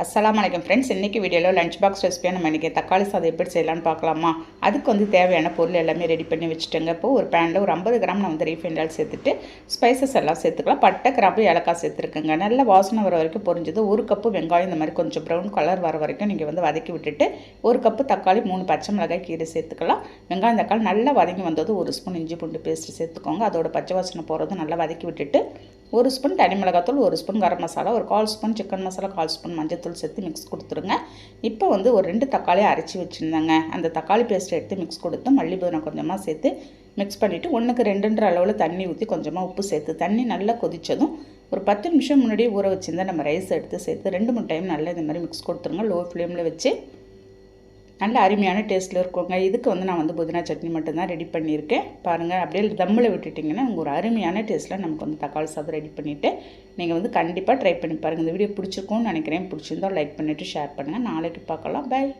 அஸ்ஸலாமு அலைக்கும் ஃப்ரெண்ட்ஸ். இன்றைக்கி வீடியோவில் லஞ்ச் பாக்ஸ் ரெசிபியாக நம்ம இன்றைக்கி தக்காளி சாதம் எப்படி செய்யலான்னு பார்க்கலாமா. அதுக்கு வந்து தேவையான பொருள் எல்லாமே ரெடி பண்ணி வச்சுட்டேங்க. இப்போது ஒரு பேனில் ஒரு 50 கிராம் நான் வந்து ரீஃபைண்ட் ஆயில் சேர்த்துட்டு ஸ்பைசஸ் எல்லாம் சேர்த்துக்கலாம். பட்டை, கிராம்பு, ஏலக்காய் சேர்த்துருக்குங்க. நல்ல வாசனை வர வரைக்கும் பொரிஞ்சது. ஒரு கப்பு வெங்காயம் இந்த மாதிரி கொஞ்சம் ப்ரௌன் கலர் வர வரைக்கும் நீங்கள் வந்து வதக்கி விட்டுட்டு ஒரு கப்பு தக்காளி, 3 பச்சை மிளகாய் கீரை சேர்த்துக்கலாம். வெங்காயம் தக்காளி நல்லா வதங்கி வந்தது ஒரு ஸ்பூன் இஞ்சி பூண்டு பேஸ்ட்டு சேர்த்துக்கோங்க. அதோட பச்சை வாசனை போகிறதும் நல்லா வதக்கி விட்டுட்டு ஒரு ஸ்பூன் தனி மிளகாத்தூள், ஒரு ஸ்பூன் கரம் மசாலா, ஒரு 1/4 ஸ்பூன் சிக்கன் மசாலா, 1/4 ஸ்பூன் மஞ்சத்தூள் சேர்த்து மிக்ஸ் கொடுத்துருங்க. இப்போ வந்து ஒரு 2 தக்காளியை அரைச்சி வச்சுருந்தேங்க. அந்த தக்காளி பேஸ்ட்டை எடுத்து மிக்ஸ் கொடுத்து மல்லி புதினா கொஞ்சமாக சேர்த்து மிக்ஸ் பண்ணிவிட்டு 1க்கு 2ன்ற அளவில் தண்ணி ஊற்றி கொஞ்சமாக உப்பு சேர்த்து தண்ணி நல்லா கொதித்ததும் ஒரு 10 நிமிஷம் முன்னாடியே ஊற வச்சுருந்தா நம்ம ரைஸ் எடுத்து சேர்த்து 2-3 டைம் நல்லா இந்த மாதிரி மிக்ஸ் கொடுத்துருங்க. லோ ஃப்ளேமில் வச்சு நல்ல அருமையான டேஸ்ட்டில் இருக்குங்க. இதுக்கு வந்து நான் வந்து புதினா சட்னி மட்டும்தான் ரெடி பண்ணியிருக்கேன். பாருங்கள், அப்படியே தம்மில் விட்டுட்டிங்கன்னா உங்கள் ஒரு அருமையான டேஸ்ட்டில் நமக்கு வந்து தக்காளி சாதம் ரெடி பண்ணிவிட்டு நீங்கள் வந்து கண்டிப்பாக ட்ரை பண்ணி பாருங்கள். இந்த வீடியோ பிடிச்சிருக்கும்னு நினைக்கிறேன். பிடிச்சிருந்தா லைக் பண்ணிவிட்டு ஷேர் பண்ணுங்கள். நாளைக்கு பார்க்கலாம். பை.